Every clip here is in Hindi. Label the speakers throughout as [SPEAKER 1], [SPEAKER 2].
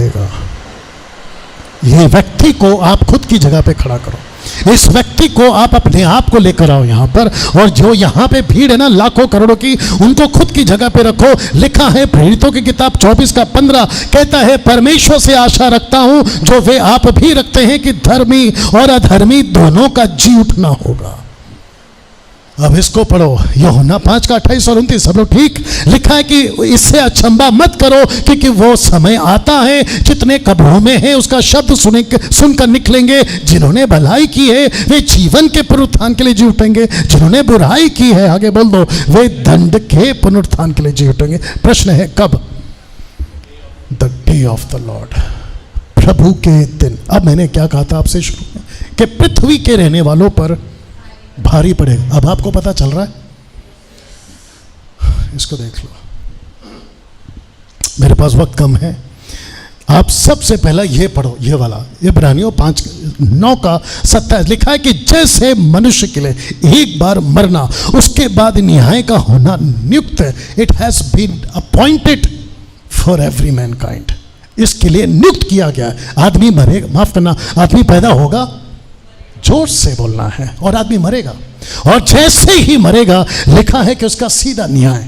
[SPEAKER 1] मरेगा। ये व्यक्ति को आप खुद की जगह पे खड़ा करो, इस व्यक्ति को आप अपने आप को लेकर आओ यहाँ पर, और जो यहाँ पे भीड़ है ना लाखों करोड़ों की, उनको खुद की जगह पे रखो। लिखा है प्रेरितों की किताब 24:15 कहता है, परमेश्वर से आशा रखता हूं जो वे आप भी रखते हैं कि धर्मी और अधर्मी दोनों का जी उठना होगा। अब इसको पढ़ो, यूहन्ना 5:28 और 29, सब लोग ठीक? लिखा है कि इससे अचंभा मत करो क्योंकि वो समय आता है, जितने कब्रों में हैं उसका शब्द सुनकर निकलेंगे। जिन्होंने भलाई की है वे जीवन के पुनरुत्थान के लिए जी उठेंगे, जिन्होंने बुराई की है, आगे बोल दो, वे दंड के पुनरुत्थान के लिए जी उठेंगे। प्रश्न है कब? The day of the lord, प्रभु के दिन। अब मैंने क्या कहा था आपसे शुरू में कि पृथ्वी के रहने वालों पर भारी पड़ेगा। अब आपको पता चल रहा है? इसको देख लो, मेरे पास वक्त कम है। आप सबसे पहला ये पढ़ो, ये वाला इब्रानियों 5:9-27 लिखा है कि जैसे मनुष्य के लिए एक बार मरना, उसके बाद न्याय का होना नियुक्त है। It has been appointed for every mankind, इसके लिए नियुक्त किया गया है। आदमी मरेगा, माफ करना, आदमी पैदा होगा, जोर से बोलना है, और आदमी मरेगा, और जैसे ही मरेगा लिखा है कि उसका सीधा न्याय,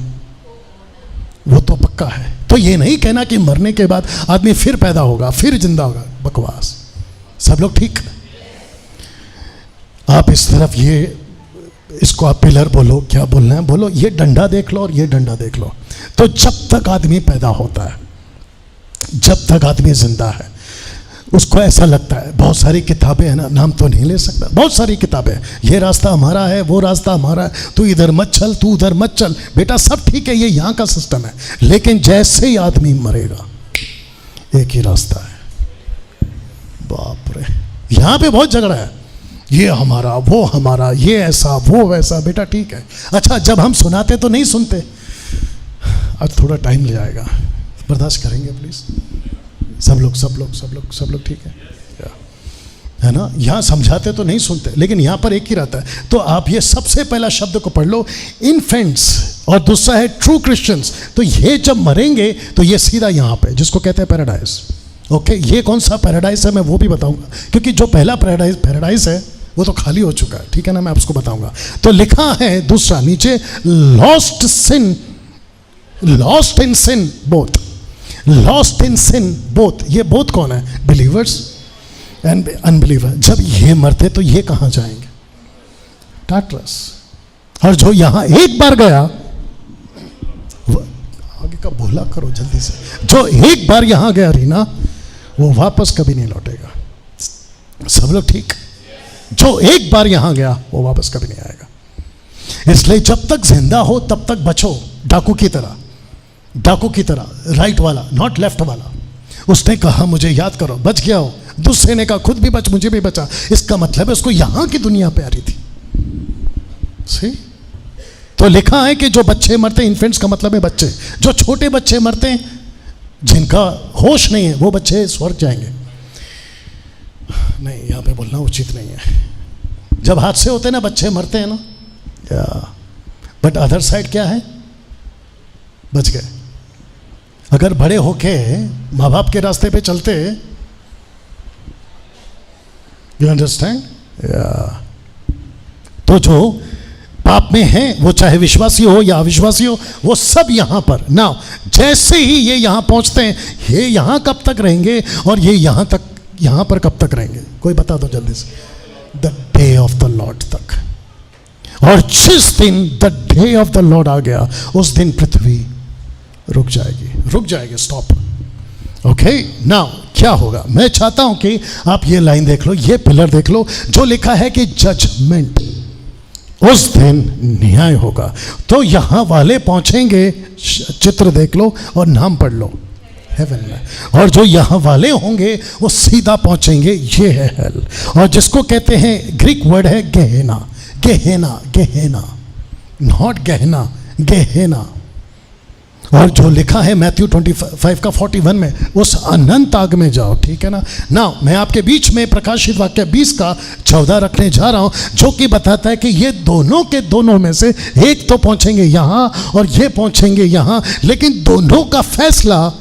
[SPEAKER 1] वो तो पक्का है। तो ये नहीं कहना कि मरने के बाद आदमी फिर पैदा होगा, फिर जिंदा होगा, बकवास। सब लोग ठीक? आप इस तरफ ये, इसको आप पिलर बोलो, क्या बोलना है बोलो, ये डंडा देख लो और ये डंडा देख लो। तो जब तक आदमी पैदा होता है, जब तक आदमी जिंदा है, उसको ऐसा लगता है, बहुत सारी किताबें हैं ना, नाम तो नहीं ले सकता, बहुत सारी किताबें, ये रास्ता हमारा है, वो रास्ता हमारा है, तू इधर मत चल, तू उधर मत चल, बेटा सब ठीक है, ये यहाँ का सिस्टम है। लेकिन जैसे ही आदमी मरेगा, एक ही रास्ता है। बाप रे, यहाँ पे बहुत झगड़ा है, ये हमारा, वो हमारा, ये ऐसा, वो वैसा। बेटा ठीक है, अच्छा जब हम सुनाते तो नहीं सुनते। अब थोड़ा टाइम ले जाएगा, बर्दाश्त करेंगे प्लीज। सब लोग ठीक है ना? यहाँ समझाते तो नहीं सुनते, लेकिन यहाँ पर एक ही रहता है। तो आप ये सबसे पहला शब्द को पढ़ लो, इन्फेंट्स, और दूसरा है ट्रू क्रिश्चियंस। तो ये जब मरेंगे तो ये सीधा यहाँ पे, जिसको कहते हैं पैराडाइज। ओके, ये कौन सा पैराडाइज है मैं वो भी बताऊंगा, क्योंकि जो पहला पैराडाइज है वो तो खाली हो चुका है, ठीक है ना, मैं आपको बताऊंगा। तो लिखा है दूसरा नीचे, lost in sin both, lost in sin both. ये बोथ कौन है? Believers and unbeliever. जब ये मरते तो ये कहां जाएंगे? टाटरस। और जो यहां एक बार गया, आगे का बोला करो जल्दी से, जो एक बार यहां गया रीना, वो वापस कभी नहीं लौटेगा। सब लोग ठीक? जो एक बार यहां गया वो वापस कभी नहीं आएगा। इसलिए जब तक जिंदा हो तब तक बचो, डाकू की तरह, राइट वाला, नॉट लेफ्ट वाला। उसने कहा मुझे याद करो, बच गया हो। दूसरे ने कहा खुद भी बच, मुझे भी बचा। इसका मतलब है उसको यहां की दुनिया प्यारी थी। सी? तो लिखा है कि जो बच्चे मरते, इन्फेंट्स का मतलब है बच्चे, जो छोटे बच्चे मरते हैं, जिनका होश नहीं है, वो बच्चे स्वर्ग जाएंगे। नहीं, यहां पे बोलना उचित नहीं है। जब हादसे होते हैं ना, बच्चे मरते हैं ना, बट अदर साइड क्या है? बच गए। अगर बड़े होके माँ बाप के रास्ते पे चलते, यू अंडरस्टैंड? तो जो पाप में हैं, वो चाहे विश्वासी हो या अविश्वासी हो, वो सब यहां पर ना, जैसे ही ये यहां पहुंचते हैं, ये यहां कब तक रहेंगे और ये यहां पर कब तक रहेंगे? कोई बता दो जल्दी से। The day of the lord तक। और जिस दिन the day of the lord आ गया, उस दिन पृथ्वी रुक जाएगी, स्टॉप। ओके, नाउ क्या होगा? मैं चाहता हूं कि आप ये लाइन देख लो, ये पिलर देख लो, जो लिखा है कि जजमेंट, उस दिन न्याय होगा। तो यहां वाले पहुंचेंगे, चित्र देख लो और नाम पढ़ लो, हेवन में। और जो यहां वाले होंगे वो सीधा पहुंचेंगे, ये है हेल। और जिसको कहते हैं, ग्रीक वर्ड है गेहेना, नॉट गहना, गेहेना। और जो लिखा है मैथ्यू 25:41 में, उस अनंत आग में जाओ, ठीक है ना। नाउ मैं आपके बीच में प्रकाशित वाक्य 20:14 रखने जा रहा हूं, जो कि बताता है कि ये दोनों के दोनों में से एक तो पहुंचेंगे यहां और ये पहुंचेंगे यहां, लेकिन दोनों का फैसला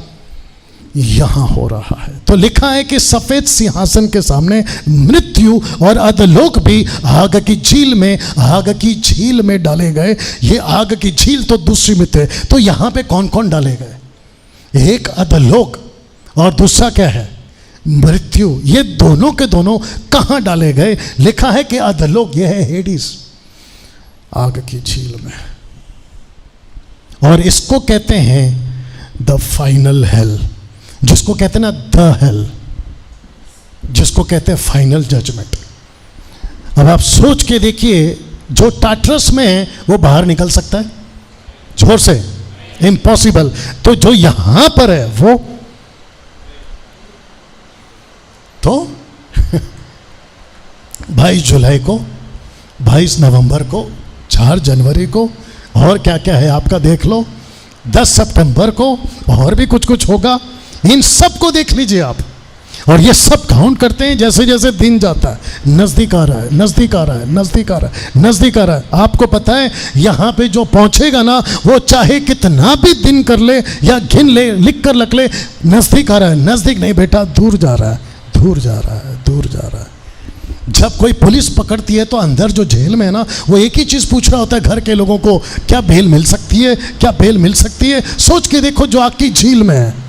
[SPEAKER 1] यहां हो रहा है। तो लिखा है कि सफेद सिंहासन के सामने मृत्यु और अधोलोक भी आग की झील में डाले गए। ये आग की झील तो दूसरी में थे। तो यहां पे कौन कौन डाले गए? एक अधोलोक और दूसरा क्या है? मृत्यु। ये दोनों के दोनों कहां डाले गए? लिखा है कि अधोलोक, ये है हेडिस, आग की झील में। और इसको कहते हैं द फाइनल हेल, जिसको कहते हैं ना द हेल, जिसको कहते हैं फाइनल जजमेंट। अब आप सोच के देखिए, जो टाटरस में है वो बाहर निकल सकता है? जोर से, इम्पॉसिबल। तो जो यहां पर है वो तो 22 जुलाई को, 22 नवंबर को, 4 जनवरी को, और क्या क्या है आपका देख लो, 10 सितंबर को, और भी कुछ कुछ होगा। इन सब को देख लीजिए आप। और ये सब काउंट करते हैं जैसे जैसे दिन जाता है, नजदीक आ रहा है, नजदीक आ रहा है, नजदीक आ रहा है, नजदीक आ रहा है। आपको पता है यहां पे जो पहुंचेगा ना, वो चाहे कितना भी दिन कर ले या गिन ले, लिख कर रख ले, नजदीक आ रहा है। नजदीक नहीं बेटा, दूर जा रहा है, दूर जा रहा है, दूर जा रहा है। जब कोई पुलिस पकड़ती है तो अंदर जो जेल में है ना, वो एक ही चीज पूछ रहा होता है घर के लोगों को, क्या बेल मिल सकती है, क्या बेल मिल सकती है? सोच के देखो, जो आग की झील में है